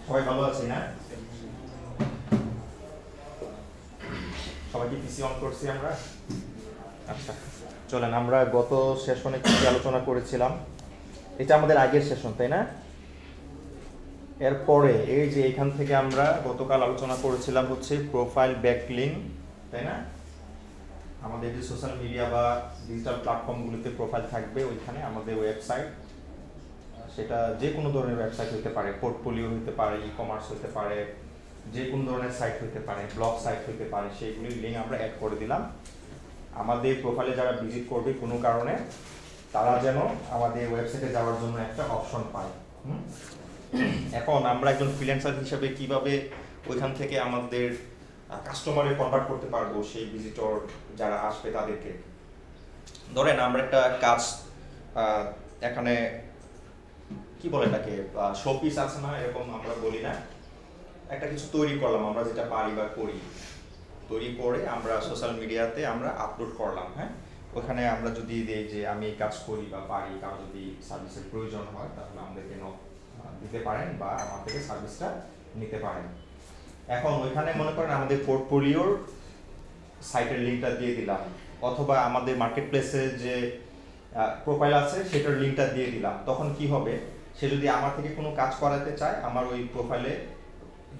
সবাই ভালো আছি না? সবাই কি পিসি অন করছি আমরা? আচ্ছা, চলেন আমরা গত সেশনে কি আলোচনা করেছিলাম। এটা আমাদের আগের সেশন, তাই না? এরপরে এই যে এখান থেকে আমরা গতকাল আলোচনা করেছিলাম হচ্ছে প্রোফাইল ব্যাকলিংক, তাই না? আমাদের যে সোশ্যাল মিডিয়া বা ডিজিটাল প্ল্যাটফর্মগুলোতে প্রোফাইল থাকবে, ওইখানে আমাদের ওয়েবসাইট, সেটা যে কোনো ধরনের ওয়েবসাইট হতে পারে, পোর্টফোলিও হতে পারে, ই কমার্স হতে পারে, যে কোনো ধরনের সাইট হতে পারে, ব্লগ সাইট হতে পারে, সেইগুলির লিঙ্ক আমরা অ্যাড করে দিলাম। আমাদের প্রোফাইলে যারা ভিজিট করবে কোনো কারণে, তারা যেন আমাদের ওয়েবসাইটে যাওয়ার জন্য একটা অপশন পায়। এখন আমরা একজন ফ্রিল্যান্সার হিসেবে কিভাবে ওইখান থেকে আমাদের কাস্টমারে কনভার্ট করতে পারবো, সেই ভিজিটর যারা আসবে তাদেরকে। ধরেন আমরা একটা কাজ, এখানে কি বলে এটাকে, শোপিস আছে না, এরকম আমরা বলি না, একটা কিছু তৈরি করলাম আমরা, যেটা পারি বা করি, তৈরি করে আমরা সোশ্যাল মিডিয়াতে আমরা আপলোড করলাম। হ্যাঁ, ওখানে আমরা যদি দিই যে আমি এই কাজ করি বা পারি, কারো যদি সার্ভিসের প্রয়োজন হয় তাহলে আমাদেরকে দিতে পারেন বা আমার থেকে সার্ভিসটা নিতে পারেন। এখন ওইখানে মনে করেন আমাদের পোর্টফোলিওর সাইটের লিঙ্কটা দিয়ে দিলাম, অথবা আমাদের মার্কেট প্লেসে যে প্রোফাইল আছে সেটার লিঙ্কটা দিয়ে দিলাম। তখন কি হবে, সে যদি আমার থেকে কোনো কাজ করাতে চায়, আমার ওই প্রোফাইলে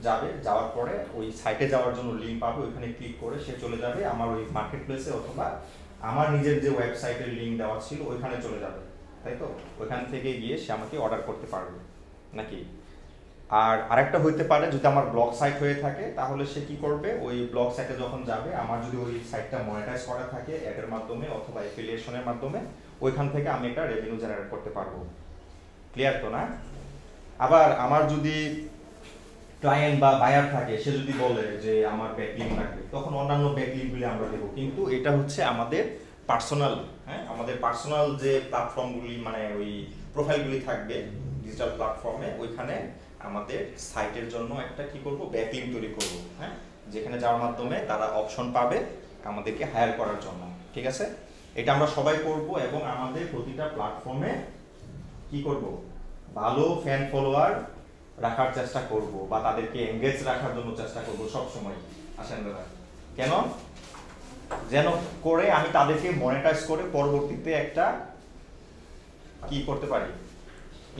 যাবে, যাওয়ার পরে ওই সাইটে যাওয়ার জন্য লিঙ্ক পাবে, ওইখানে ক্লিক করে সে চলে যাবে আমার ওই মার্কেট প্লেসে, অথবা আমার নিজের যে ওয়েবসাইটের লিঙ্ক দেওয়া ছিল ওইখানে চলে যাবে, তাই তো? ওইখান থেকে গিয়ে সে আমাকে অর্ডার করতে পারবে নাকি। আর আরেকটা হইতে পারে, যদি আমার ব্লগ সাইট হয়ে থাকে তাহলে সে কি করবে, ওই ব্লগ সাইটে যখন যাবে, আমার যদি ওই সাইটটা মনিটাইজ করা থাকে অ্যাডের মাধ্যমে অথবা অ্যাফিলিয়েশনের মাধ্যমে, ওইখান থেকে আমি একটা রেভিনিউ জেনারেট করতে পারবো। ক্লিয়ার তো না? আবার আমার যদি ক্লায়েন্ট বা বায়ার থাকে, সে যদি বলে যে আমার ব্যাকলিঙ্ক লাগবে, তখন অন্যান্য ব্যাকলিঙ্কগুলি আমরা দেবো। কিন্তু এটা হচ্ছে আমাদের পার্সোনাল, হ্যাঁ, আমাদের পার্সোনাল যে প্ল্যাটফর্মগুলি, মানে ওই প্রোফাইলগুলি থাকবে ডিজিটাল প্ল্যাটফর্মে, ওইখানে আমাদের সাইটের জন্য একটা কি করব, ব্যাকলিঙ্ক তৈরি করব, হ্যাঁ, যেখানে যাওয়ার মাধ্যমে তারা অপশন পাবে আমাদেরকে হায়ার করার জন্য। ঠিক আছে, এটা আমরা সবাই করব, এবং আমাদের প্রতিটা প্ল্যাটফর্মে কি করব, ভালো ফ্যান ফলোয়ার রাখার চেষ্টা করব, বা তাদেরকে এনগেজ রাখার জন্য চেষ্টা করব সব সময়। আসেন দাদা, কেন? যেন করে আমি তাদেরকে মনিটাইজ করে পরবর্তীতে একটা কি করতে পারি,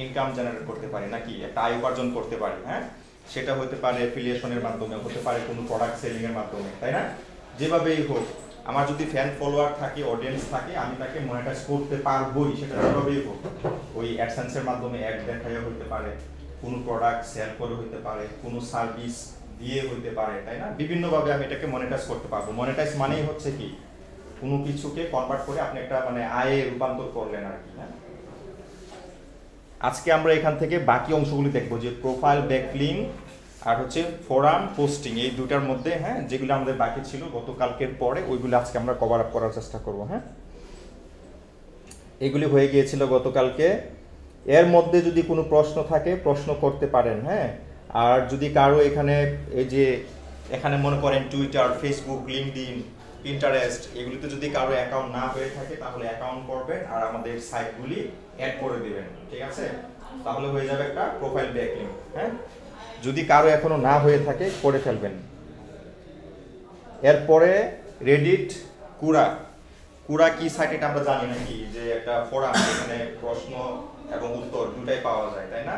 ইনকাম জেনারেট করতে পারি, নাকি একটা আয় উপার্জন করতে পারি। হ্যাঁ, সেটা হতে পারে অ্যাফিলিয়েশনের মাধ্যমে, হতে পারে কোনো প্রোডাক্ট সেলিং এর মাধ্যমে, তাই না? যেভাবেই হোক, আমার যদি ফ্যান ফলোয়ার থাকে, অডিয়েন্স থাকে, আমি তাকে মনিটাইজ করতে পারবোই, সেটা যেভাবেই হোক। ওই অ্যাডসেন্সের মাধ্যমে অ্যাড দেখাইয়া হতে পারে, কোনো প্রোডাক্ট সেল করে হতে পারে, কোনো সার্ভিস দিয়ে হতে পারে, তাই না? বিভিন্নভাবে আমি এটাকে মনিটাইজ করতে পারবো। মনিটাইজ মানেই হচ্ছে কি, কোনো কিছুকে কনভার্ট করে আপনি একটা মানে আয়ে রূপান্তর করলেন আর কি। হ্যাঁ, আজকে আমরা এখান থেকে বাকি অংশগুলি দেখবো, যে প্রোফাইল ব্যাকলিঙ্ক আর হচ্ছে ফোরাম পোস্টিং, এই দুটার মধ্যে, হ্যাঁ, যেগুলো আমাদের বাকি ছিল গতকালকের পরে, ওইগুলো আজকে আমরা কভার আপ করার চেষ্টা করব। হ্যাঁ, এগুলি হয়ে গিয়েছিল গতকালকে। এর মধ্যে যদি কোনো প্রশ্ন থাকে প্রশ্ন করতে পারেন। হ্যাঁ, আর যদি কারো এখানে এই যে এখানে মনে করেন টুইটার, ফেসবুক, লিঙ্কডইন, পিন্টারেস্ট, এগুলিতে যদি কারো অ্যাকাউন্ট না হয়ে থাকে তাহলে অ্যাকাউন্ট করবেন আর আমাদের সাইটগুলি অ্যাড করে দিবেন। ঠিক আছে, তাহলে হয়ে যাবে একটা প্রোফাইল ব্যাকলিঙ্ক। হ্যাঁ, যদি কারো এখনো না হয়ে থাকে করে ফেলবেন। এরপরে রেডিট, কুরা। কুরা কি সাইট এটা আমরা জানি নাকি, যে একটা ফোরাম, যেখানে প্রশ্ন এবং উত্তর দুটাই পাওয়া যায়, তাই না?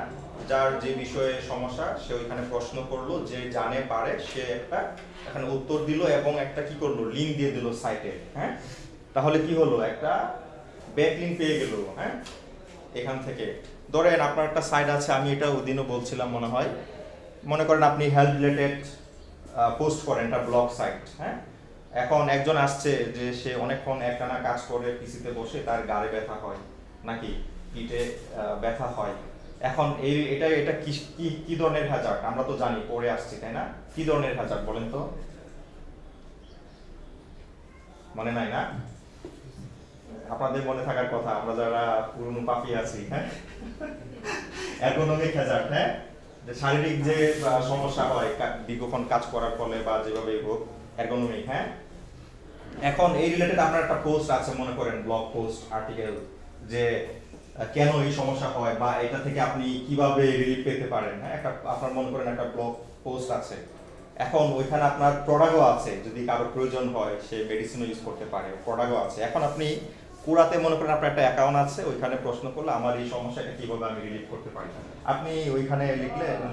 যার যে বিষয়ে সমস্যা সে ওইখানে প্রশ্ন করলো, যে জানে পারে সে একটা এখানে উত্তর দিল এবং একটা কি করলো, লিঙ্ক দিয়ে দিল সাইটে। হ্যাঁ, তাহলে কি হলো, একটা ব্যাকলিঙ্ক পেয়ে গেল। হ্যাঁ, এখান থেকে ধরেন আপনার একটা সাইট আছে, আমি এটা ওদিনও বলছিলাম মনে হয়, মনে করেন আপনি হেলথ রিলেটেড পোস্ট করেন, একটা ব্লগ সাইট। হ্যাঁ, এখন একজন আসছে যে সে অনেকক্ষণ একটানা কাজ করে পিসিতে বসে, তার গাড়ে ব্যথা হয় নাকি পিঠে ব্যথা হয়। এখন এটা এটা কি কি ধরনের হ্যাজার্ড আমরা তো জানি, পড়ে আসছি, তাই না? কি ধরনের হ্যাজার্ড বলেন তো? মনে নাই না? আপনাদের মনে থাকার কথা, আমরা যারা পুরনো পাপি আছি। হ্যাঁ, এরগোনমিক হ্যাজার্ড। হ্যাঁ, যে শারীরিক যে সমস্যা হয় দীর্ঘক্ষণ কাজ করার ফলে বা যেভাবেই হোক, এরগোনমিক। হ্যাঁ, এখন এই রিলেটেড আপনার একটা পোস্ট আছে, মনে করেন ব্লগ পোস্ট, আর্টিকেল, যে কেন এই সমস্যা হয় বা এটা থেকে আপনি কিভাবে রিলিফ পেতে পারেন। হ্যাঁ, একটা আপনার মনে করেন একটা ব্লগ পোস্ট আছে, এখন ওইখানে আপনার প্রোডাক্টও আছে, যদি কারো প্রয়োজন হয় সে মেডিসিনও ইউজ করতে পারে, প্রোডাক্টও আছে। এখন আপনি কুড়াতে মনে করেন আপনার একটা অ্যাকাউন্ট আছে, ওইখানে প্রশ্ন করলে আমার এই সমস্যাটা কিভাবে আমি রিলিফ করতে পারি, আপনি ওইখানে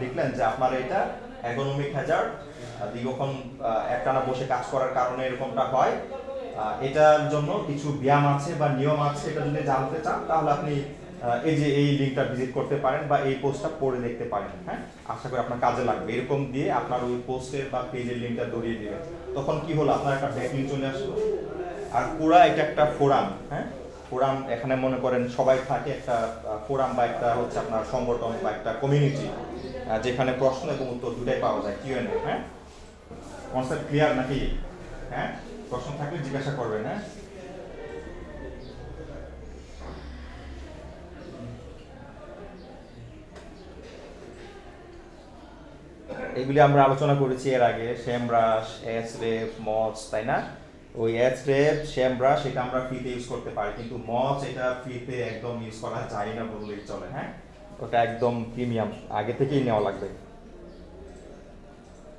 লিখলেন যে আপনার এটা অ্যাগোনমিক হ্যাজার্ড, দীর্ঘক্ষণ একটানা বসে কাজ করার কারণে এরকমটা হয়, এটার জন্য কিছু ব্যায়াম আছে বা নিয়ম আছে, এটা যদি জানতে চান তাহলে আপনি এই যে এই লিঙ্কটা ভিজিট করতে পারেন বা এই পোস্টটা পড়ে দেখতে পারেন। হ্যাঁ, আশা করি আপনার কাজে লাগবে। এরকম দিয়ে আপনার ওই পোস্টের বা পেজের লিঙ্কটা ধরিয়ে দিবেন, তখন কি হলো আপনার একটা ব্যাকলিঙ্ক চলে আসলো। আর পুরা এটা একটা ফোরাম। হ্যাঁ, ফোরাম, এখানে মনে করেন সবাই থাকে, একটা ফোরাম বা একটা হচ্ছে আপনার সংগঠন বা একটা কমিউনিটি, যেখানে প্রশ্ন এবং উত্তর দুটাই পাওয়া যায়, কিউএনএ। হ্যাঁ, কনসেপ্ট ক্লিয়ার নাকি? হ্যাঁ, প্রশ্ন থাকলে জিজ্ঞাসা করবেন। হ্যাঁ, এগুলি আমরা আলোচনা করেছি এর আগে, শ্যামব্রাশ, এসরেফ, মচ, তাই না? ওই এসরেফ, শ্যামব্রাশ এটা আমরা ফ্রিতে ইউজ করতে পারি, কিন্তু মচ এটা ফ্রিতে একদম ইউজ করা যায় না বললেই চলে। হ্যাঁ, ওটা একদম প্রিমিয়াম, আগে থেকেই নেওয়া লাগবে।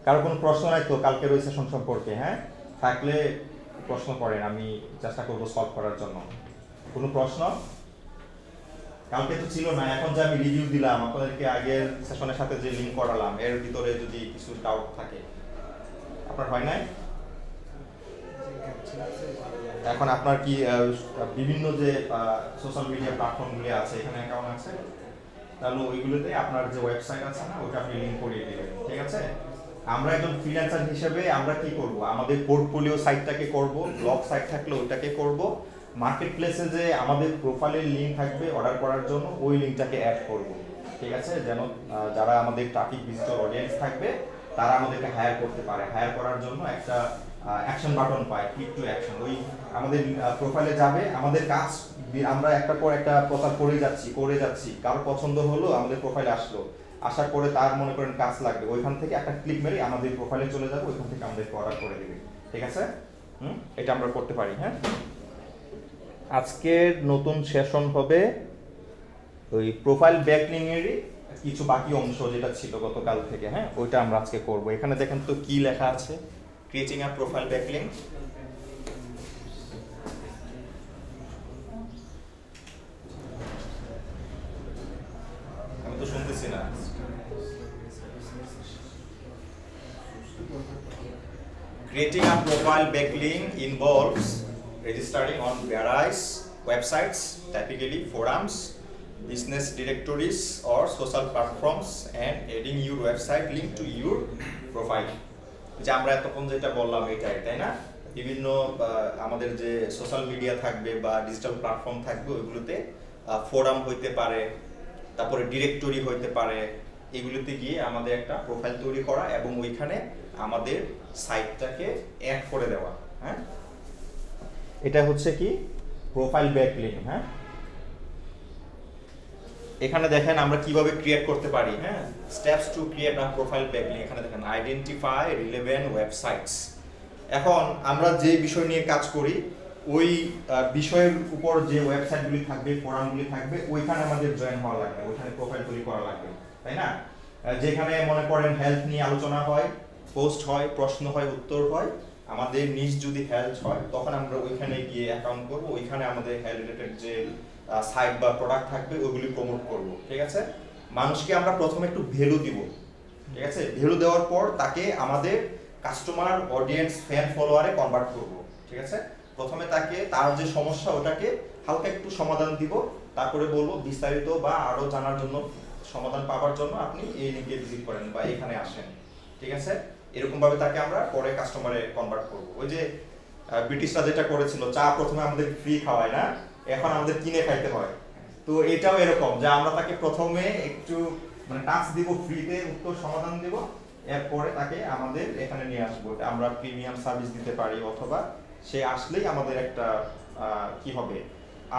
কারো কোনো প্রশ্ন নাই তো কালকের ওই সেশন সম্পর্কে? হ্যাঁ, থাকলে প্রশ্ন করেন, আমি চেষ্টা করবো সলভ করার জন্য। কোনো প্রশ্ন? কালকে তো ছিল না, এখন যে আমি রিভিউ দিলাম আপনাদেরকে, আগের সেশনের সাথে যে লিংক করালাম, এর ভিতরে যদি কিছু ডাউট থাকে, আপনার হয় নাই? এখন আপনার কি বিভিন্ন যে সোশ্যাল মিডিয়া প্ল্যাটফর্মগুলি আছে, এখানে অ্যাকাউন্ট আছে, তাহলে ওইগুলোতে আপনার যে ওয়েবসাইট আছে না, ওটা আপনি লিংক করিয়ে দিবেন, ঠিক আছে? আমরা একজন ফ্রিল্যান্সার হিসেবে আমরা কি করব, আমাদের পোর্টফোলিও সাইটটাকে করব, ব্লগ সাইট থাকলে ওইটাকে করব, মার্কেট প্লেসে যে আমাদের প্রোফাইলের লিঙ্ক থাকবে অর্ডার করার জন্য, ওই লিঙ্কটাকে অ্যাড করব, ঠিক আছে? যেন যারা আমাদের ট্রাফিক ভিজিটর অডিয়েন্স থাকবে তারা আমাদেরকে হায়ার করতে পারে, হায়ার করার জন্য একটা অ্যাকশন বাটন পায়, ক্লিক টু অ্যাকশন, ওই আমাদের প্রোফাইলে যাবে, আমাদের কাজ আমরা একটা পর একটা প্রচার করে যাচ্ছি, কারো পছন্দ হলো, আমাদের প্রোফাইলে আসলো, আসার পরে তার মনে করেন কাজ লাগবে, ওইখান থেকে একটা ক্লিক মেরে আমাদের প্রোফাইলে চলে যাবে, ওইখান থেকে আমাদেরকে অর্ডার করে দেবে, ঠিক আছে? এটা আমরা করতে পারি। হ্যাঁ, আজকের নতুন সেশন হবে ওই প্রোফাইল ব্যাকলিংয়েরই কিছু বাকি অংশ যেটা ছিল গতকাল থেকে। হ্যাঁ, ওইটা আমরা আজকে করব। এখানে দেখেন তো কি লেখা আছে, ক্রিয়েটিং আ প্রোফাইল ব্যাকলিংক। আমি তো শুনতেছি না। Creating a profile backlink involves registering on various websites, typically forums, business directories or social platforms, and adding your website link to your profile. যে আমরা এতক্ষণ যেটা বললাম এটাই, তাই না? বিভিন্ন আমাদের যে সোশ্যাল মিডিয়া থাকবে বা ডিজিটাল প্ল্যাটফর্ম থাকবে, ওইগুলোতে ফোরাম হইতে পারে, তারপরে ডিরেক্টরি হইতে পারে, এগুলোতে গিয়ে আমাদের একটা প্রোফাইল তৈরি করা এবং ওইখানে আমাদের সাইটটাকে অ্যাড করে দেওয়া। হ্যাঁ, এটা হচ্ছে কি প্রোফাইল ব্যাকলিংক। হ্যাঁ, এখানে দেখেন আমরা কিভাবে ক্রিয়েট করতে পারি। হ্যাঁ, steps to create a profile backlink, এখানে দেখেন আইডেন্টিফাই রিলেভেন্ট ওয়েবসাইটস। এখন আমরা যে বিষয় নিয়ে কাজ করি, ওই বিষয়ের উপর যে ওয়েবসাইটগুলি থাকবে, ফোরামগুলি থাকবে, ওইখানে আমাদের জয়েন হওয়া লাগবে, ওইখানে প্রোফাইল তৈরি করা লাগবে, তাই না? যেখানে মনে করেন হেলথ নিয়ে আলোচনা হয়, পোস্ট হয়, প্রশ্ন হয়, উত্তর হয়, আমাদের নিজ যদি হেলথ হয়, তখন আমরা ওইখানে গিয়ে অ্যাকাউন্ট করব, ওইখানে আমাদের হেলথ রিলেটেড যে সাইট বা প্রোডাক্ট থাকবে ওইগুলি প্রমোট করব, ঠিক আছে? মানুষকে আমরা প্রথমে একটু ভ্যালু দিব, ঠিক আছে? ভ্যালু দেওয়ার পর তাকে আমাদের কাস্টমার, অডিয়েন্স, ফ্যান, ফলোয়ারে কনভার্ট করব, ঠিক আছে? প্রথমে তাকে তার যে সমস্যা ওটাকে হালকা একটু সমাধান দিব, তারপরে বলবো বিস্তারিত বা আরো জানার জন্য, সমাধান পাওয়ার জন্য আপনি এই লিংকে ভিজিট করেন বা এখানে আসেন, ঠিক আছে? এরকম ভাবে তাকে আমরা পরে কাস্টমারে কনভার্ট করব। ওই যে ব্রিটিশরা যেটা করেছিল, চা প্রথমে আমাদের ফ্রি খাওয়ায় না, এখন আমাদের কিনে খাইতে হয়। তো এটাও এরকম যে আমরা তাকে প্রথমে একটু মানে টাস্ক দিব, ফ্রিতে উত্তর সমাধান দিব, এরপরে তাকে আমাদের এখানে নিয়ে আসবো। আমরা প্রিমিয়াম সার্ভিস দিতে পারি, অথবা সে আসলেই আমাদের একটা কি হবে,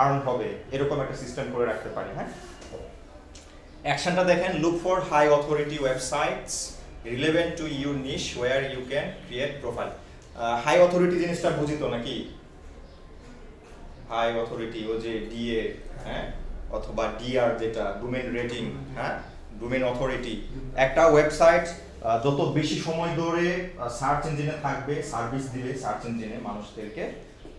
আর্ন হবে, এরকম একটা সিস্টেম করে রাখতে পারি। হ্যাঁ, অ্যাকশনটা দেখেন, look for high authority websites relevant to your niche where you can create profile. High authority জিনিসটা বুঝি তো নাকি? হাই অথরিটি, ও যে ডিএ, হ্যাঁ, অথবা ডিআর যেটা ডোমেইন রেটিং, হ্যাঁ, ডোমেইন অথরিটি। একটা ওয়েবসাইট যত বেশি সময় ধরে সার্চ ইঞ্জিনে থাকবে, সার্ভিস দিবে সার্চ ইঞ্জিনে মানুষদেরকে,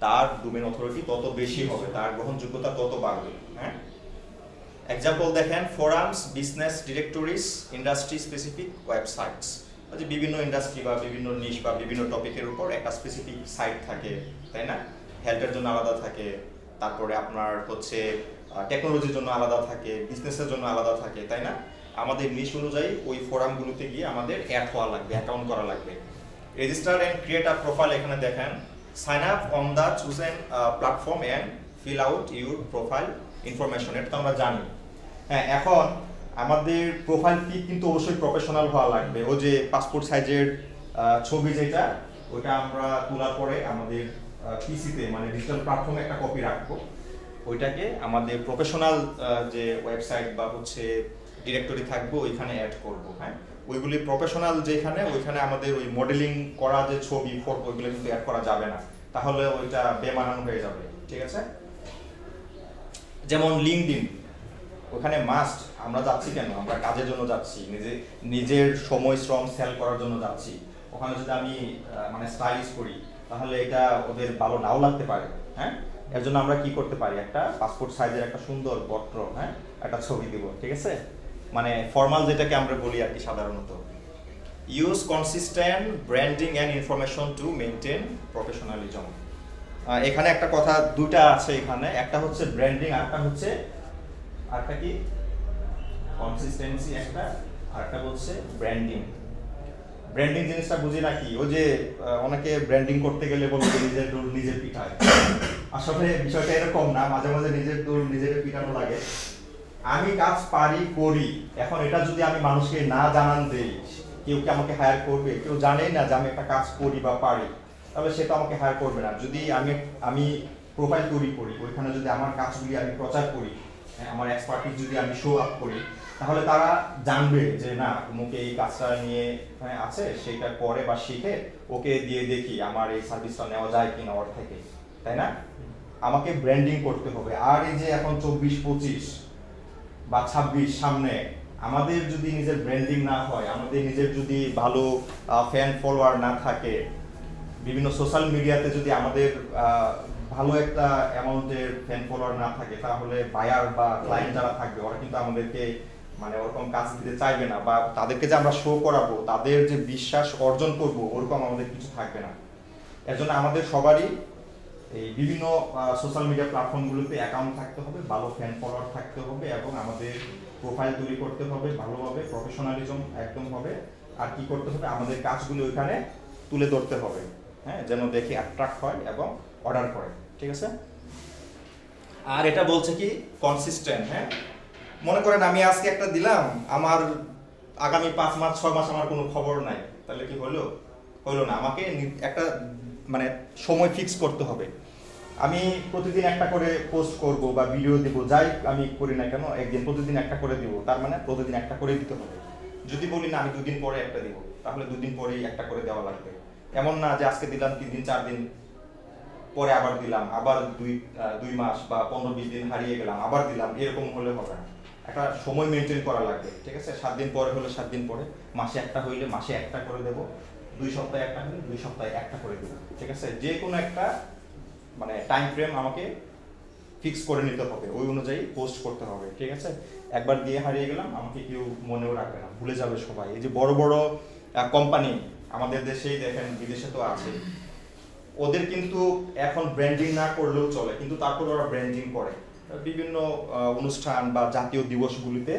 তার ডোমেইন অথরিটি তত বেশি হবে, তার গ্রহণযোগ্যতা তত বাড়বে। হ্যাঁ, এক্সাম্পল দেখেন, forums, business directories, industry specific websites. যে বিভিন্ন ইন্ডাস্ট্রি বা বিভিন্ন নিশ বা বিভিন্ন টপিকের উপর একটা স্পেসিফিক সাইট থাকে, তাই না? হেলথের জন্য আলাদা থাকে, তারপরে আপনার হচ্ছে টেকনোলজির জন্য আলাদা থাকে, বিজনেসের জন্য আলাদা থাকে, তাই না? আমাদের নিশ অনুযায়ী ওই ফোরামগুলোতে গিয়ে আমাদের অ্যাড হওয়া লাগবে, অ্যাকাউন্ট করা লাগবে। Register and create a profile, এখানে দেখেন, sign up on the chosen platform and fill out your profile information. এটা তো আমরা জানি। হ্যাঁ, এখন আমাদের প্রোফাইল পিক কিন্তু অবশ্যই প্রফেশনাল হওয়া লাগবে। ও যে পাসপোর্ট সাইজের ছবি যেটা, ওটা আমরা তোলার পরে আমাদের পিসিতে মানে ডিজিটাল প্ল্যাটফর্মে একটা কপি রাখবো, ওইটাকে আমাদের প্রফেশনাল যে ওয়েবসাইট বা হচ্ছে ডিরেক্টরি থাকবো ওইখানে অ্যাড করবো। হ্যাঁ, ওইগুলি প্রফেশনাল যেখানে, ওইখানে আমাদের ওই মডেলিং করা যে ছবি ফটো ওইগুলো কিন্তু অ্যাড করা যাবে না, তাহলে ওইটা বেমানান হয়ে যাবে। ঠিক আছে? যেমন লিঙ্কডইন, ওখানে মাস্ট আমরা যাচ্ছি কেন? আমরা কাজের জন্য যাচ্ছি, নিজের সময় শ্রম সেল করার জন্য যাচ্ছি। ওখানে যদি আমি মানে স্টাইলিশ করি তাহলে এটা ওদের ভালো নাও লাগতে পারে। হ্যাঁ, এর জন্য আমরা কি করতে পারি, একটা পাসপোর্ট সাইজের একটা সুন্দর বট্র, হ্যাঁ, একটা ছবি দিব। ঠিক আছে? মানে ফর্মাল যেটাকে আমরা বলি আর কি সাধারণত। Use consistent branding and information to maintain professionalism. এখানে একটা কথা দুটা আছে এখানে, একটা হচ্ছে ব্র্যান্ডিং, আরেকটা কি কনসিস্টেন্সি একটা, আরেকটা হচ্ছে ব্র্যান্ডিং। ব্র্যান্ডিং জিনিসটা বুঝি নাকি, ও যে অনেকে ব্র্যান্ডিং করতে গেলে বলবে নিজের দৌড় নিজের পিঠায়। আসলে বিষয়টা এরকম না, মাঝে মাঝে নিজের দৌড় নিজের পিঠানো লাগে। আমি কাজ পারি করি, এখন এটা যদি আমি মানুষকে না জানান দেই, কেউ কি আমাকে হায়ার করবে? কেউ জানেই না যে আমি একটা কাজ করি বা পারি, তাহলে সে তো আমাকে হায়ার করবে না। যদি আমি প্রোফাইল তৈরি করি, ওইখানে যদি আমার কাজগুলি আমি প্রচার করি, আমার এক্সপার্টিস যদি আমি শো আপ করি, তাহলে তারা জানবে যে না, মুখে এই কাজটা নিয়ে আছে, সেইটা করে বা শিখে ওকে দিয়ে দেখি আমার এই সার্ভিসটা নেওয়া যায় কিনা ওর থেকে, তাই না? আমাকে ব্র্যান্ডিং করতে হবে। আর এই যে এখন 24-25 বা 26 সামনে, আমাদের যদি নিজের ব্র্যান্ডিং না হয়, আমাদের নিজের যদি ভালো ফ্যান ফলোয়ার না থাকে, বিভিন্ন সোশ্যাল মিডিয়াতে যদি আমাদের ভালো একটা অ্যামাউন্টের ফ্যান ফলোয়ার না থাকে, তাহলে বায়ার বা ক্লায়েন্ট যারা থাকবে ওরা কিন্তু আমাদেরকে মানে ওরকম কাজ দিতে চাইবে না, বা তাদেরকে যে আমরা শো করাবো, তাদের যে বিশ্বাস অর্জন করব, ওরকম আমাদের কিছু থাকবে না। এর জন্য আমাদের সবারই এই বিভিন্ন সোশ্যাল মিডিয়া প্ল্যাটফর্মগুলোতে অ্যাকাউন্ট থাকতে হবে, ভালো ফ্যান ফলোয়ার থাকতে হবে, এবং আমাদের প্রোফাইল তৈরি করতে হবে ভালোভাবে, প্রফেশনালিজম একদম হবে। আর কি করতে হবে, আমাদের কাজগুলো ওইখানে তুলে ধরতে হবে, হ্যাঁ, যেন দেখে অ্যাট্রাক্ট হয় এবং অর্ডার করে। ঠিক আছে? আর এটা বলছে কি কনসিস্টেন্ট। হ্যাঁ, মনে করেন আমি আজকে একটা দিলাম, আমার আগামী 5 মাস 6 মাস আমার কোনো খবর নাই, তাহলে কি হলো না? আমাকে একটা মানে সময় ফিক্স করতে হবে। আমি প্রতিদিন একটা করে পোস্ট করব বা ভিডিও দিব, যাই আমি করি না কেন, একদিন প্রতিদিন একটা করে দিব, তার মানে প্রতিদিন একটা করে দিতে হবে। যদি বলি না আমি 2 দিন পরে একটা দিব, তাহলে 2 দিন পরেই একটা করে দেওয়া লাগবে। এমন না যে আজকে দিলাম 3 দিন 4 দিন পরে আবার দিলাম, আবার 2 মাস বা 15-20 দিন হারিয়ে গেলাম, আবার দিলাম, এরকম হলে হবে না। একটা সময় মেনটেন করা লাগবে। ঠিক আছে? 7 দিন পরে হলে 7 দিন পরে, মাসে একটা হইলে মাসে একটা করে দেব, 2 সপ্তাহে একটা হলে 2 সপ্তাহে একটা করে দেব। ঠিক আছে? যে কোনো একটা মানে টাইম ফ্রেম আমাকে ফিক্স করে নিতে হবে, ওই অনুযায়ী পোস্ট করতে হবে। ঠিক আছে? একবার দিয়ে হারিয়ে গেলাম, আমাকে কেউ মনেও রাখবে না, ভুলে যাবে সবাই। এই যে বড় বড় কোম্পানি আমাদের দেশেই দেখেন, বিদেশে তো আছে, ওদের কিন্তু এখন ব্র্যান্ডিং না করলেও চলে, কিন্তু তারপর ওরা ব্র্যান্ডিং করে বিভিন্ন অনুষ্ঠান বা জাতীয় দিবসগুলিতে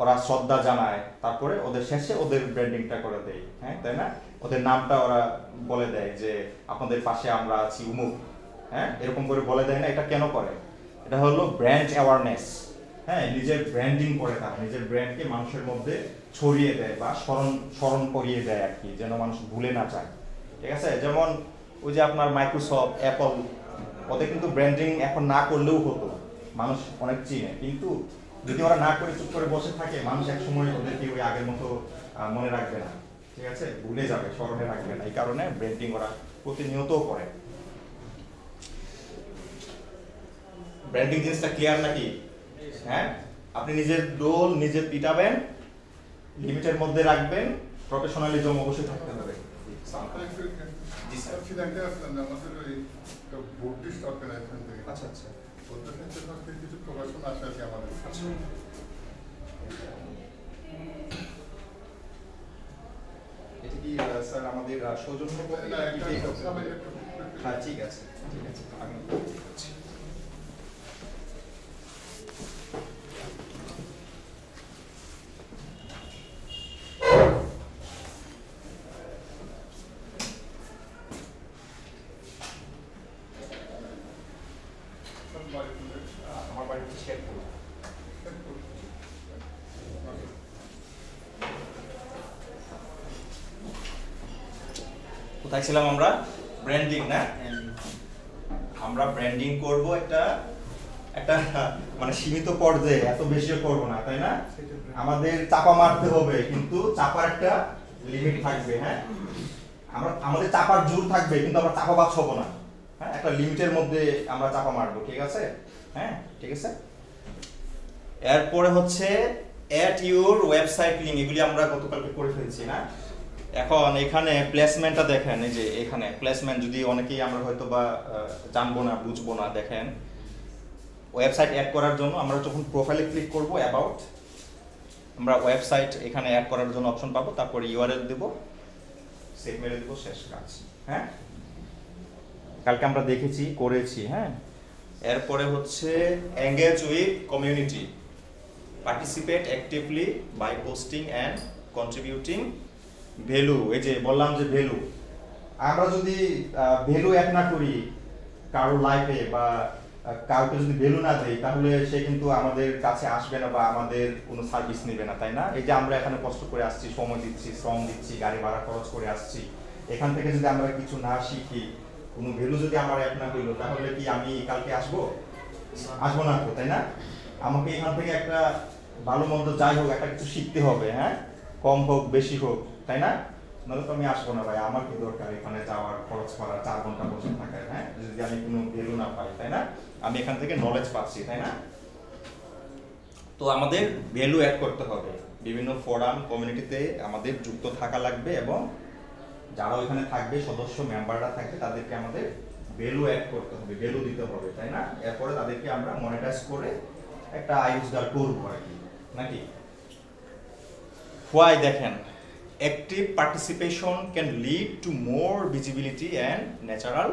ওরা শ্রদ্ধা জানায়, তারপরে ওদের শেষে ওদের ব্র্যান্ডিংটা করে দেয়। হ্যাঁ, তাই না? ওদের নামটা ওরা বলে দেয় যে আপনাদের পাশে আমরা আছি উমুক, হ্যাঁ, এরকম করে বলে দেয় না? এটা কেন করে? এটা হলো ব্র্যান্ড অ্যাওয়ারনেস। হ্যাঁ, নিজের ব্র্যান্ডিং করে, তারা নিজের ব্র্যান্ডকে মানুষের মধ্যে ছড়িয়ে দেয় বা স্মরণ করিয়ে দেয় আর কি, যেন মানুষ ভুলে না যায়। ঠিক আছে? যেমন ওই যে আপনার মাইক্রোসফট, অ্যাপল, ওদের কিন্তু ব্র্যান্ডিং এখন না করলেও হতো, মানুষ অনেক চিনে, কিন্তু যদি ওরা না করে চুপ করে বসে থাকে, মানুষ এক সময় ওদেরকে ওই আগের মতো মনে রাখবে না। ঠিক আছে? ভুলে যাবে, স্মরণে রাখবে না। এই কারণে ব্র্যান্ডিং ওরা প্রতিনিয়ত করে। ব্র্যান্ডিং জিনিসটা ক্লিয়ার নাকি? হ্যাঁ, আপনি নিজের রোল নিজে পিটাবেন, লিমিটের মধ্যে রাখবেন, প্রফেশনালিজম অবশ্যই থাকতে হবে। জি স্যার। আমাদের ওই বুদ্ধিস্ট অর্গানাইজেশন থেকে আচ্ছা আচ্ছা কিছু প্রকাশনা আসে আর কি আমাদের। আচ্ছা, এটা কি স্যার আমাদের সৌজন্য কপি? হ্যাঁ ঠিক আছে ঠিক আছে, আমি করছি। আমার বাড়ি হচ্ছে শেরপুর। কোথায় ছিলাম আমরা? ব্র্যান্ডিং না? আমরা ব্র্যান্ডিং করব একটা একটা মানে সীমিত পর্যায়ে, এত বেশিও করব না, তাই না? আমাদের চাপা মারতে হবে, কিন্তু চাপার একটা লিমিট থাকবে। হ্যাঁ, আমাদের চাপার জোর থাকবে, কিন্তু আমরা চাপাবাজ হব না। হ্যাঁ, একটা লিমিটের মধ্যে আমরা চাপা মারবো, ঠিক আছে? হ্যাঁ ঠিক আছে। এরপরে হচ্ছে অ্যাট ইউর ওয়েবসাইট লিঙ্ক, এগুলি আমরা গতকালকে করে ফেলছি না? এখন এখানে প্লেসমেন্টটা দেখেন, এই যে এখানে প্লেসমেন্ট, যদি অনেকেই আমরা হয়তো বা জানবো না বুঝবো না, দেখেন ওয়েবসাইট অ্যাড করার জন্য আমরা যখন প্রোফাইলে ক্লিক করব অ্যাবাউট, আমরা ওয়েবসাইট এখানে অ্যাড করার জন্য অপশন পাবো, তারপরে ইউআরএল দেব, সেভ মেরে দেবো, শেষ কাজ। হ্যাঁ, কালকে আমরা দেখেছি করেছি। হ্যাঁ, এরপরে হচ্ছে engage with community, participate actively by posting and contributing value. এই যে বললাম যে ভ্যালু, আমরা যদি ভ্যালু অ্যাড না করি কারো লাইফে, বা কাউকে যদি ভ্যালু না দেই, তাহলে সে কিন্তু আমাদের কাছে আসবে না বা আমাদের কোনো সার্ভিস নেবে না, তাই না? এই যে আমরা এখানে কষ্ট করে আসছি, সময় দিচ্ছি, শ্রম দিচ্ছি, গাড়ি ভাড়া খরচ করে আসছি, এখান থেকে যদি আমরা কিছু না শিখি, কোনো ভ্যালু যদি আমার অ্যাড না হইলো, তাহলে কি আমি কালকে আসবো না তো, তাই না? আমাকে এখান থেকে একটা ভালো মন্দ যাই হোক একটা কিছু শিখতে হবে। হ্যাঁ, কম হোক বেশি হোক, তাই না? নাহলে তো আমি আসবো না ভাই, আমার কি দরকার এখানে যাওয়ার, খরচ করা, 4 ঘন্টা বসে থাকার। হ্যাঁ, যদি আমি কোনো ভ্যালু না পাই, তাই না? আমি এখান থেকে নলেজ পাচ্ছি, তাই না? তো আমাদের ভ্যালু অ্যাড করতে হবে, বিভিন্ন ফোরাম কমিউনিটিতে আমাদের যুক্ত থাকা লাগবে, এবং যারা ওইখানে থাকবে, সদস্য মেম্বাররা থাকবে, তাদেরকে আমাদের ভ্যালু অ্যাড করতে হবে, ভ্যালু দিতে হবে, তাই না? এরপরে তাদেরকে আমরা মনিটাইজ করে একটা আয় রোজগার করবো আর কি, নাকি? হোয়াই দেখেন, active participation can lead to more visibility and natural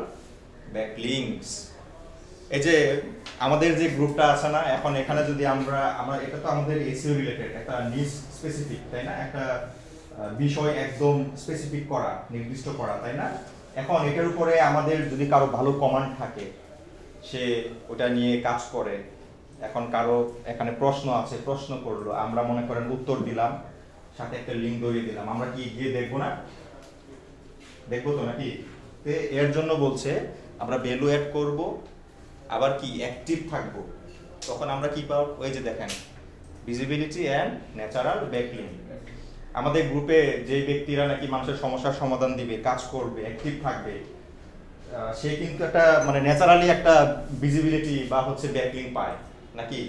backlinks. এই যে আমাদের যে গ্রুপটা আছে না, এখন এখানে যদি আমরা এটা তো আমাদের এসইও রিলেটেড, একটা নিজ স্পেসিফিক, তাই না? একটা বিষয় একদম স্পেসিফিক করা, নির্দিষ্ট করা, তাই না? এখন এটার উপরে আমাদের যদি কারো ভালো কমান্ড থাকে, সে ওটা নিয়ে কাজ করে, এখন কারো এখানে প্রশ্ন আছে, প্রশ্ন করলো, আমরা মনে করেন উত্তর দিলাম, সাথে একটা লিঙ্ক ধরিয়ে দিলাম, আমরা কি গিয়ে দেখবো না? দেখবো তো, নাকি? তো এর জন্য বলছে আমরা ভ্যালু অ্যাড করব, আবার কি অ্যাক্টিভ থাকবো, তখন আমরা কি পাবো? ওই যে দেখেন, ভিজিবিলিটি অ্যান্ড ন্যাচারাল ব্যাকলিং। আমাদের গ্রুপে যে ব্যক্তিরা নাকি মানুষের সমস্যার সমাধান দিবে, কাজ করবে, অ্যাক্টিভ থাকবে, সে কিন্তু একটা মানে ন্যাচারালি একটা ভিজিবিলিটি বা হচ্ছে ব্যাকলিং পায়, নাকি?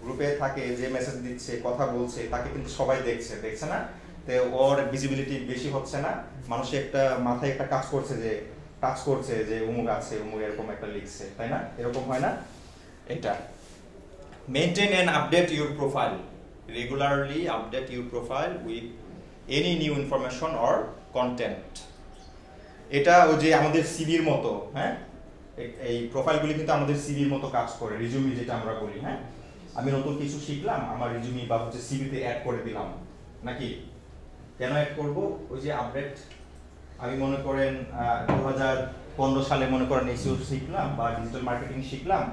গ্রুপে থাকে, যে মেসেজ দিচ্ছে, কথা বলছে, তাকে কিন্তু সবাই দেখছে না? তো ওর ভিজিবিলিটি বেশি হচ্ছে না, মানুষের একটা মাথায় একটা কাজ করছে যে অমুক আছে, অমুক এরকম একটা লিখছে, তাই না? এরকম হয় না? এটা maintain and update your profile, regularly update your profile with any new information or content. এটা ওই যে আমাদের সিভির মতো। হ্যাঁ, এই প্রোফাইলগুলি কিন্তু আমাদের সিভির মতো কাজ করে, রিজুমি যেটা আমরা বলি। হ্যাঁ, আমি নতুন কিছু শিখলাম, আমার রিজুমি বা হচ্ছে সিভিতে অ্যাড করে দিলাম, নাকি? কেন অ্যাড করব? ওই যে আপডেট, আমি মনে করেন 2015 সালে মনে করেন এসইও শিখলাম বা ডিজিটাল মার্কেটিং শিখলাম,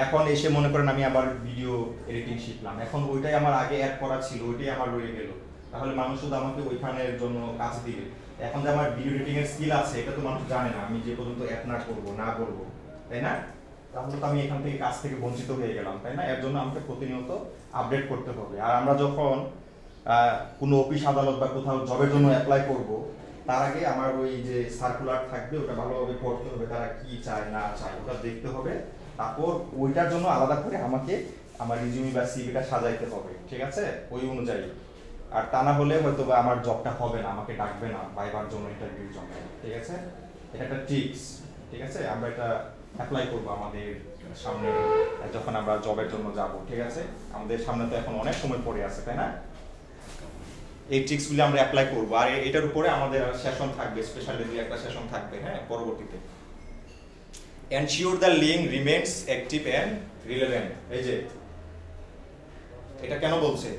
এখন এসে মনে করেন আমি আবার ভিডিও এডিটিং শিখলাম, এখন ওইটাই আমার আগে অ্যাড করা ছিল, ওইটাই আমার রয়ে গেল, তাহলে মানুষ শুধু আমাকে ওইখানের জন্য কাজ দিবে। এখন যে আমার ভিডিও এডিটিং এর স্কিল আছে, এটা তো মানুষ জানে না, আমি যে পর্যন্ত অ্যাড না করবো, তাই না? তাহলে তো আমি এখান থেকে কাজ থেকে বঞ্চিত হয়ে গেলাম, তাই না? এর জন্য আমাকে প্রতিনিয়ত আপডেট করতে হবে। আর আমরা যখন কোনো অফিস আদালত বা কোথাও জবের জন্য অ্যাপ্লাই করব, তার আগে আমার ওই যে সার্কুলার থাকবে, ওটা ভালোভাবে পড়তে হবে, তারা কি চায় না চায় ওটা দেখতে হবে, তারপর ওইটার জন্য আলাদা করে আমাকে আমার রিজিউমি বা সিভিটা সাজাইতে হবে, ঠিক আছে, ওই অনুযায়ী। আর তা না হলে হয়তো বা আমার জবটা হবে না, আমাকে ডাকবে না ভাইবার জন্য, ইন্টারভিউর জন্য, ঠিক আছে। এটা একটা টিপস, ঠিক আছে, আমরা এটা অ্যাপ্লাই করবো আমাদের সামনে যখন আমরা জবের জন্য যাব, ঠিক আছে। আমাদের সামনে তো এখন অনেক সময় পড়ে আছে, তাই না? এই ট্রিক্সগুলো আমরা অ্যাপ্লাই করবো। আর এটার উপরে আমাদের সেশন থাকবে, স্পেশালি দুই একটা সেশন থাকবে, হ্যাঁ, পরবর্তীতে। Ensure the link remains active and relevant. এই যে এটা কেন বলছে,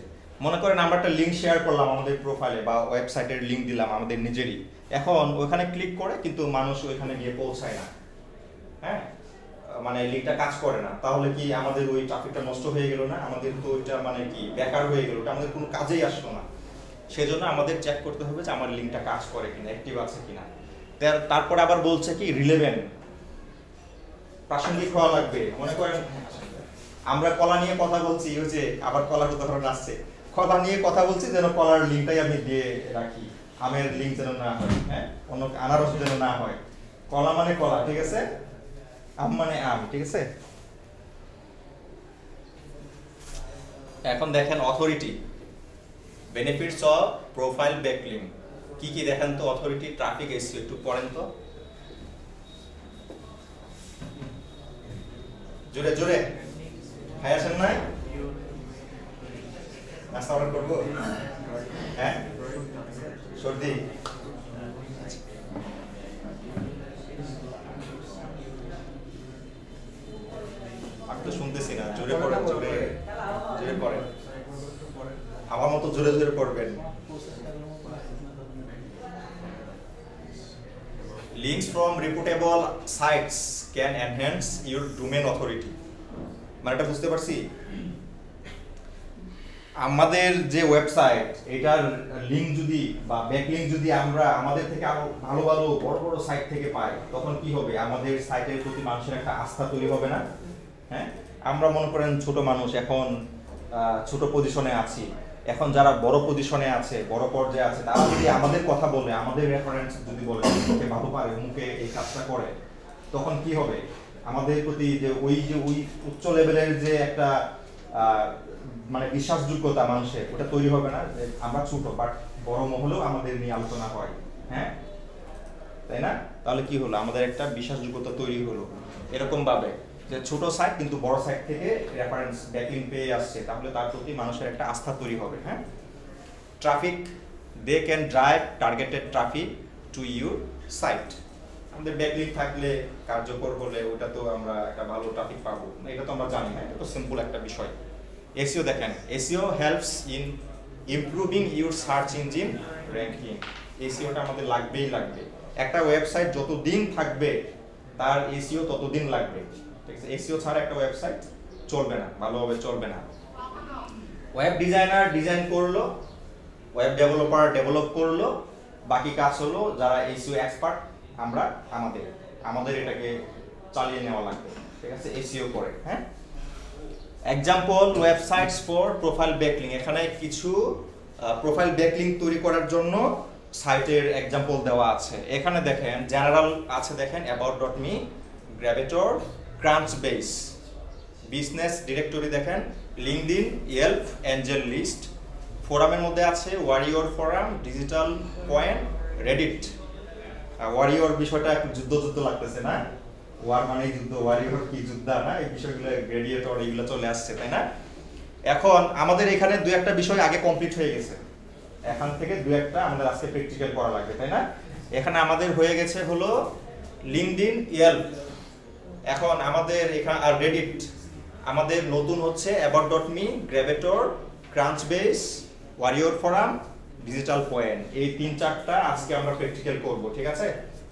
মনে করেন আমরা একটা লিঙ্ক শেয়ার করলাম আমাদের প্রোফাইলে বা ওয়েবসাইটের লিঙ্ক দিলাম আমাদের নিজেরই, এখন ওখানে ক্লিক করে কিন্তু মানুষ ওইখানে গিয়ে পৌঁছায় না, হ্যাঁ, মানে লিঙ্কটা কাজ করে না, তাহলে কি আমাদের ওই ট্রাফিকটা নষ্ট হয়ে গেল না? আমাদের তো ওইটা মানে কি বেকার হয়ে গেল, ওটা আমাদের কোনো কাজেই আসলো না। সেজন্য আমাদের চেক করতে হবে যে আমার লিঙ্কটা কাজ করে কিনা, অ্যাক্টিভ আছে কিনা। তারপরে আবার বলছে কি রিলেভেন্ট, প্রাসঙ্গিক হওয়া লাগবে। মনে করেন আমরা কলা নিয়ে কথা বলছি, ওই যে আবার কলার উদাহরণ আসছে, কলা নিয়ে কথা বলছি, যেন কলার লিঙ্কটাই আমি দিয়ে রাখি, আমের লিঙ্ক যেন না হয়, হ্যাঁ, অন্য আনারস যেন না হয়। কলা মানে কলা, ঠিক আছে, আম মানে আম, ঠিক আছে। এখন দেখেন authority, benefits of profile backlink কি কি দেখেন তো। অথরিটি, ট্রাফিক, এসইও, একটু পড়েন তো জোরে জোরে। খাই আসেন নাই? নাস্তা অর্ডার করবো? হ্যাঁ, সর্দি? আমি তো শুনতেছি না, জোরে পড়েন, জোরে জোরে পড়েন, আমার মতো জোরে জোরে পড়বেন। Links from reputable sites can enhance your domain authority. মানে এটা বুঝতে পারছি, আমাদের যে ওয়েবসাইট এটার লিংক যদি বা ব্যাকলিংক যদি আমরা আমাদের থেকে আরো ভালো ভালো বড় বড় সাইট থেকে পাই, তখন কি হবে, আমাদের সাইটের প্রতি মানুষের একটা আস্থা তৈরি হবে না? হ্যাঁ, আমরা মনে করেন ছোট মানুষ, এখন ছোট পজিশনে আছি, এখন যারা বড় পজিশনে আছে, বড় পর্যায়ে আছে, তারা যদি আমাদের কথা বলে, আমাদের রেফারেন্স যদি বলে মুখে ভালো পারে, মুখে এই কাজটা করে, তখন কি হবে, আমাদের প্রতি যে ওই উচ্চ লেভেলের যে একটা মানে বিশ্বাসযোগ্যতা মানুষের, ওটা তৈরি হবে না? যে আমরা ছোট বাট বড় মহলেও আমাদের নিয়ে আলোচনা হয়, হ্যাঁ, তাই না? তাহলে কি হলো, আমাদের একটা বিশ্বাসযোগ্যতা তৈরি হলো। এরকম ভাবে যে ছোট সাইট কিন্তু বড় সাইট থেকে রেফারেন্স ব্যাকলিংক পেয়ে আসছে, তাহলে তার প্রতি মানুষের একটা আস্থা তৈরি হবে, হ্যাঁ। Traffic, they can drive targeted traffic to your site. আমাদের ব্যাকলিংক থাকলে, কার্যকর হলে, ওটা তো আমরা একটা ভালো ট্রাফিক পাবো, এটা তো আমরা জানি, হ্যাঁ, এটা তো সিম্পল একটা বিষয়। এসইও দেখেন, SEO helps in improving your search engine ranking. এসইওটা আমাদের লাগবেই লাগবে। একটা ওয়েবসাইট যতদিন থাকবে তার এসইও ততদিন লাগবে, ঠিক আছে। এসইও ছাড়া একটা ওয়েবসাইট চলবে না, ভালোভাবে চলবে না। ওয়েব ডিজাইনার ডিজাইন করলো, ওয়েব ডেভেলপার ডেভেলপ করলো, বাকি কাজ হলো যারা এসইও এক্সপার্ট আমরা আমাদের এটাকে চালিয়ে নেওয়া লাগবে, ঠিক আছে, এসইও করে, হ্যাঁ। Example websites for profile backlink, এখানে কিছু প্রোফাইল ব্যাকলিংক তৈরি করার জন্য সাইটের এক্সাম্পল দেওয়া আছে। এখানে দেখেন জেনারেল আছে, দেখেন about.me, Gravatar, Crunchbase, business directory দেখেন, লিঙ্কডইন, ইয়েল্প, এঞ্জেল লিস্ট। ফোরামের মধ্যে আছে Warrior Forum, digital Point, Reddit. Warrior বিষয়টা একটু যুদ্ধ লাগতেছে না? ওয়ার মানে যুদ্ধ, ওয়ারিয়র কি যোদ্ধা না? এই বিষয়গুলো গ্রেডিয়েটর এগুলো চলে আসছে, তাই না? এখন আমাদের এখানে দুই একটা বিষয় আগে কমপ্লিট হয়ে গেছে, এখান থেকে দুই একটা আমাদের আজকে প্র্যাকটিক্যাল করা লাগবে, তাই না? এখানে আমাদের হয়ে গেছে হলো লিঙ্কডইন, ইয়েল্প, এখন আমাদের এখানে আর রেডিট। আমাদের নতুন হচ্ছে about.me, Gravatar, Crunchbase, Warrior Forum, digital point. এই 3-4টা আজকে আমরা প্র্যাকটিক্যাল করব, ঠিক আছে,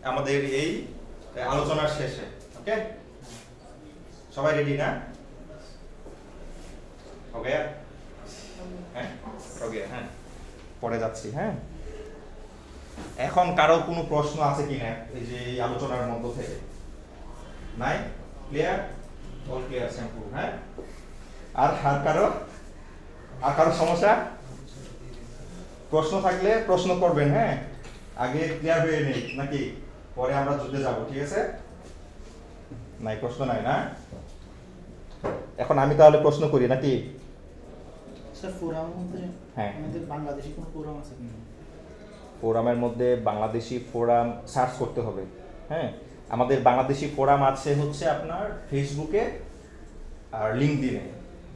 আমাদের এই আলোচনার শেষে। ওকে, সবাই রেডি না? ওকে, হ্যাঁ, ওকে, হ্যাঁ, পরে যাচ্ছি, হ্যাঁ। এখন কারো কোনো প্রশ্ন আছে কিনা এই যে এই আলোচনার মধ্য থেকে? নাই? ক্লিয়ার? অল ক্লিয়ার, সিম্পল, হ্যাঁ। আর কারো সমস্যা? প্রশ্ন থাকলে প্রশ্ন করবেন, হ্যাঁ, আগে ক্লিয়ার হয়ে নেই নাকি, পরে আমরা যুদ্ধে যাব, ঠিক আছে? নাই, প্রশ্ন নাই না? এখন আমি তাহলে প্রশ্ন করি নাকি? স্যার ফোরামের মধ্যে হ্যাঁ। আমাদের বাংলাদেশি কোনো ফোরাম আছে কিনা? ফোরামের মধ্যে বাংলাদেশি ফোরাম সার্চ করতে হবে। হ্যাঁ, আমাদের বাংলাদেশি ফোরাম আছে হচ্ছে আপনার ফেসবুকে আর লিঙ্কডইনে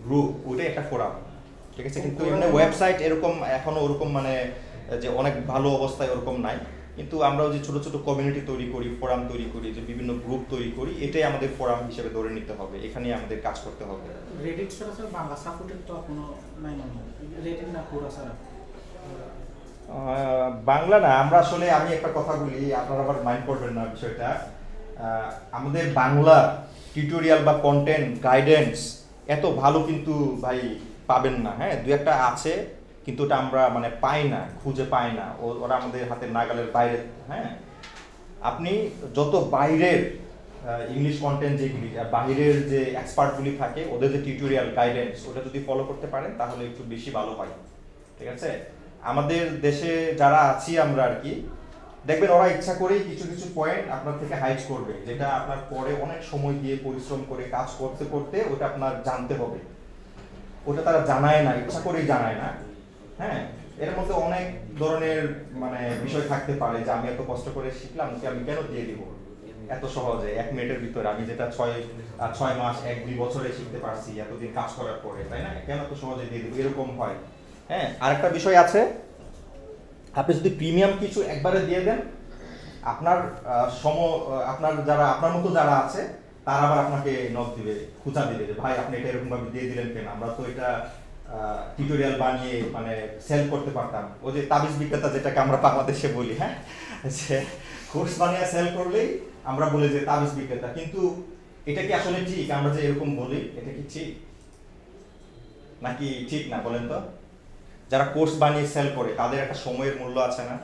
গ্রুপ, ওইটাই একটা ফোরাম, ঠিক আছে। কিন্তু এমনি ওয়েবসাইট এরকম এখনো ওরকম মানে যে অনেক ভালো অবস্থায় ওরকম নাই। কিন্তু আমরাও যে ছোট ছোট কমিউনিটি তৈরি করি, ফোরাম তৈরি করি, যে বিভিন্ন গ্রুপ তৈরি করি, এটাই আমাদের ফোরাম হিসেবে ধরে নিতে হবে, এখানেই আমাদের কাজ করতে হবে। রেডিট ছাড়া স্যার বাংলা সাপোর্টেড তো কোনো নাই মনে হয়, রেডিট না পুরা ছাড়া বাংলা না, আমরা আসলে আমি একটা কথা বলি, আপনারা আবার মাইন্ড করবেন না বিষয়টা। আমাদের বাংলা টিউটোরিয়াল বা কন্টেন্ট গাইডেন্স এত ভালো কিন্তু ভাই পাবেন না। হ্যাঁ, দু একটা আছে কিন্তু ওটা আমরা মানে পাই না, খুঁজে পাই না, ওরা আমাদের হাতের নাগালের বাইরে। হ্যাঁ, আপনি যত বাইরের ইংলিশ কন্টেন্ট যেগুলি, বাইরের যে এক্সপার্টগুলি থাকে, ওদের যে টিউটোরিয়াল গাইডেন্স, ওটা যদি ফলো করতে পারেন তাহলে একটু বেশি ভালো হয়, ঠিক আছে। আমাদের দেশে যারা আছি আমরা আর কি, দেখবেন ওরা ইচ্ছা করেই কিছু কিছু পয়েন্ট আপনার থেকে হাইড করবে, যেটা আপনার পরে অনেক সময় দিয়ে পরিশ্রম করে কাজ করতে করতে ওটা আপনার জানতে হবে। ওটা তারা জানায় না, ইচ্ছা করেই জানায় না। হ্যাঁ, এর মধ্যে অনেক ধরনের মানে বিষয় থাকতে পারে যে আমি এত কষ্ট করে শিখলাম, ওকে আমি কেন দিয়ে দিব এত সহজে 1 মিনিটের ভিতরে, আমি যেটা 6 মাস 1-2 বছরে শিখতে পারছি এতদিন কাজ করার পরে, তাই না? কেন এত সহজে দিয়ে দিব, এরকম হয়। হ্যাঁ, আরেকটা বিষয় আছে, আপনি যদি প্রিমিয়াম কিছু একবারে দিয়ে দেন, আপনার আপনার যারা আপনার মতো যারা আছে তারা আবার আপনাকে নক দিবে, খুঁজা দিবে যে ভাই আপনি এটা এরকম ভাবে দিয়ে দিলেন কেন, আমরা তো এটা টিউটোরিয়াল বানিয়ে মানে সেল করতে পারতাম। ওই যে তাবিজ বিক্রেতা যেটাকে আমরা বাংলাদেশে বলি, হ্যাঁ, যে কোর্স বানিয়ে সেল করলেই আমরা বলি যে তাবিজ বিক্রেতা। কিন্তু এটা কি আসলে ঠিক? আমরা যে এরকম বলি, এটা কি ঠিক নাকি ঠিক না বলেন তো? যারা কোর্স বানিয়ে সেল করে তাদের একটা সময়ের মূল্য আছে না?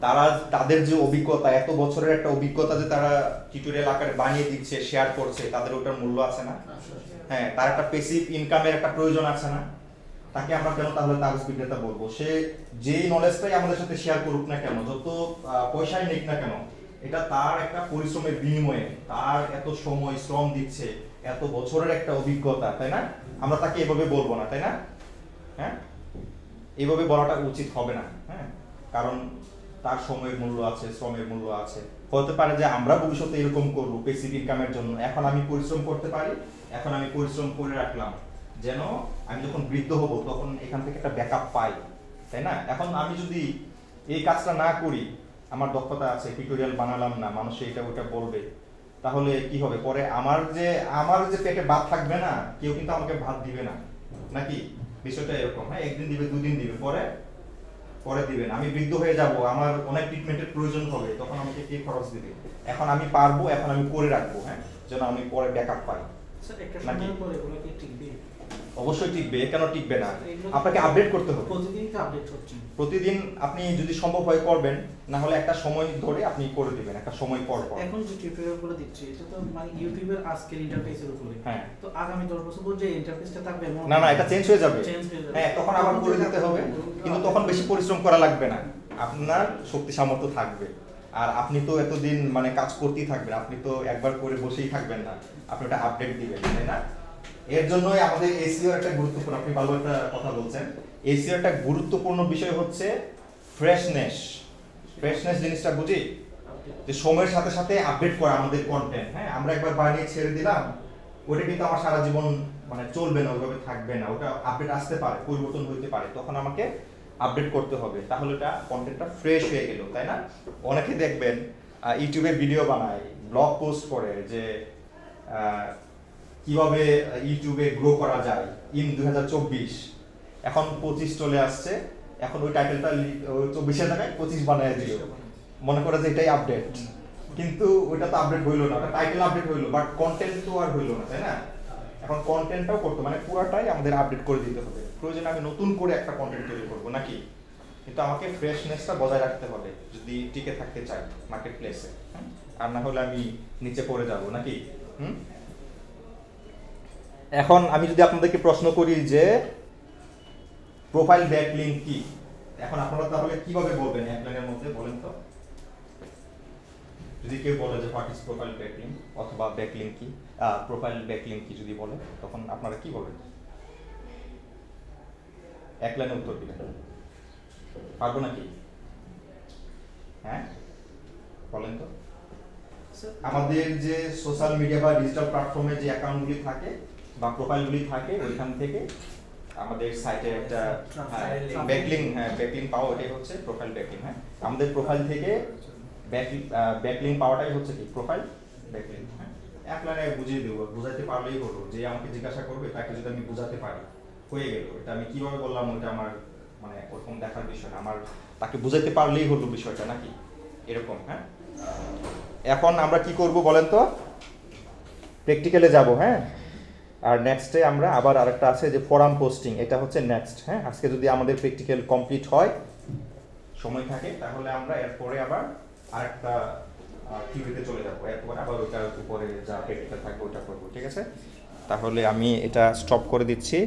তারা তাদের যে অভিজ্ঞতা, এত বছরের একটা অভিজ্ঞতা যে তারা টিউটোরিয়াল আকারে বানিয়ে দিচ্ছে, শেয়ার করছে, তাদের ওটার মূল্য আছে না? হ্যাঁ, তার একটা প্যাসিভ ইনকামের একটা প্রয়োজন আছে না? তাকে আমরা কেন তাহলে তাবিজ বিক্রেতা বলবো? সে যেই নলেজটাই আমাদের সাথে শেয়ার করুক না কেন, যত পয়সাই নিক না কেন, এটা তার একটা পরিশ্রমের বিনিময়ে, তার এত সময় শ্রম দিচ্ছে, এত বছরের একটা অভিজ্ঞতা, তাই না? আমরা তাকে এভাবে বলবো না, তাই না? হ্যাঁ, এইভাবে বলাটা উচিত হবে না। হ্যাঁ, কারণ তার সময়ের মূল্য আছে, শ্রমের মূল্য আছে। হতে পারে যে আমরা ভবিষ্যতে এরকম করবো প্যাসিভ ইনকামের জন্য, এখন আমি পরিশ্রম করতে পারি, এখন আমি পরিশ্রম করে রাখলাম যেন আমি যখন বৃদ্ধ হব তখন এখান থেকে একটা ব্যাকআপ পাই, তাই না? এখন আমি যদি এই কাজটা না করি, আমার দক্ষতা আছে, টিউটোরিয়াল বানালাম না, মানুষ এটা ওটা বলবে, তাহলে কি হবে? পরে আমার যে পেটে ভাত থাকবে না, কেউ কিন্তু আমাকে ভাত দিবে না, নাকি? বিষয়টা এরকম। হ্যাঁ, একদিন দিবে, 2 দিন দিবে, পরে দিবেন। আমি বৃদ্ধ হয়ে যাব, আমার অনেক ট্রিটমেন্টের প্রয়োজন হবে, তখন আমাকে কে খরচ দিবে? এখন আমি পারবো, এখন আমি করে রাখবো, হ্যাঁ, যেন আমি পরে ব্যাকআপ পাই। স্যার একটা সময় পরে এগুলো কি টিকবে? অবশ্যই টিকবে, কেন টিকবে না? আপনাকে আপডেট করতে হবে, প্রতিদিন তো আপডেট হচ্ছে। প্রতিদিন আপনি যদি সম্ভব হয় করবেন, না হলে একটা সময় ধরে আপনি করে দিবেন, একটা সময় পর পর। এখন যে টিউটোরিয়ালগুলো দিচ্ছি এটা তো মানে ইউটিউবের আজকের ইন্টারফেসের উপরে। হ্যাঁ, তো আগামী 10 বছর পর যে ইন্টারফেসটা থাকবে না এটা চেঞ্জ হয়ে যাবে। হ্যাঁ, তখন আবার করে দিতে হবে, কিন্তু তখন বেশি পরিশ্রম করা লাগবে না, আপনার শক্তি সামর্থ্য থাকবে। আর আপনি তো এতদিন মানে কাজ করতেই থাকবেন, আপনি তো একবার করে বসেই থাকবেন না, আপনি ওটা আপডেট দিবেন, তাই না? এর জন্যই আমাদের এসইও একটা গুরুত্বপূর্ণ, আপনি ভালো একটা কথা বলছেন। এসইও একটা গুরুত্বপূর্ণ বিষয় হচ্ছে ফ্রেশনেস জিনিসটা বুঝি, যে সময়ের সাথে সাথে আপডেট করা আমাদের কন্টেন্ট। হ্যাঁ, আমরা একবার বানিয়ে ছেড়ে দিলাম, ওটা কিন্তু আমার সারা জীবন মানে চলবে না, ওইভাবে থাকবে না, ওটা আপডেট আসতে পারে, পরিবর্তন হইতে পারে, তখন আমাকে আপডেট করতে হবে, তাহলে এটা কন্টেন্টটা ফ্রেশ হয়ে গেল, তাই না? অনেকে দেখবেন ইউটিউবে ভিডিও বানায়, ব্লগ পোস্ট করে যে কিভাবে ইউটিউবে গ্রো করা যায় ইন 2024, এখন 25 চলে আসছে, এখন ওই টাইটেলটা 24-এর জায়গায় 25 বানায় দিল, মনে করে যে এটাই আপডেট, কিন্তু ওইটা তো আপডেট হইলো না, ওটা টাইটেল আপডেট হইলো, বাট কন্টেন্ট তো আর হইলো না, তাই না? এখন কন্টেন্টটাও করতে মানে পুরাটাই আমাদের আপডেট করে দিতে হবে, প্রয়োজনে আমি নতুন করে একটা কন্টেন্ট তৈরি করবো নাকি, কিন্তু আমাকে ফ্রেশনেসটা বজায় রাখতে হবে যদি টিকে থাকতে চাই মার্কেট প্লেসে, আর না হলে আমি নিচে পড়ে যাব নাকি। এখন আমি যদি আপনাদেরকে প্রশ্ন করি যে প্রোফাইল ব্যাকলিংক কি, এখন আপনারা তাহলে কিভাবে বলবেন এক লাইনের মধ্যে, বলেন তো? যদি কেউ বলে যে হোয়াট ইজ প্রোফাইল ব্যাকলিং অথবা ব্যাকলিং কি, প্রোফাইল ব্যাকলিং কি যদি বলে, তখন আপনারা কি বলবেন? এক লাইনে উত্তর দিবেন, পারবো নাকি? হ্যাঁ বলেন তো। আমাদের যে সোশ্যাল মিডিয়া বা ডিজিটাল প্ল্যাটফর্মে যে অ্যাকাউন্টগুলি থাকে বা প্রোফাইলগুলি থাকে, ওইখান থেকে আমাদের সাইটে একটা ব্যাকলিং, ব্যাকলিং পাওয়া, ওটাই হচ্ছে প্রোফাইল ব্যাকলিং। হ্যাঁ, আমাদের প্রোফাইল থেকে ব্যাকলিং পাওয়াটাই হচ্ছে কি প্রোফাইল ব্যাকলিং। হ্যাঁ, এক লাইনে বুঝিয়ে দেবো, বুঝাতে পারলেই হলো। যে আমাকে জিজ্ঞাসা করবে তাকে যদি আমি বুঝাতে পারি, হয়ে গেল। এটা আমি কিভাবে বললাম ওটা আমার মানে ওরকম দেখার বিষয় না, আমার তাকে বুঝাতে পারলেই হলো বিষয়টা, নাকি এরকম। হ্যাঁ, এখন আমরা কি করব বলেন তো? প্র্যাকটিক্যালে যাব। হ্যাঁ, আর নেক্সটে আমরা আবার আরেকটা আছে যে ফোরাম পোস্টিং, এটা হচ্ছে নেক্সট। হ্যাঁ, আজকে যদি আমাদের প্র্যাকটিক্যাল কমপ্লিট হয়, সময় থাকে, তাহলে আমরা এরপরে আবার আরেকটা থিওরিতে চলে যাবো। এরপর আবার ওটার উপরে যা প্র্যাকটিক্যাল থাকবে ওটা করবো। ঠিক আছে, তাহলে আমি এটা স্টপ করে দিচ্ছি।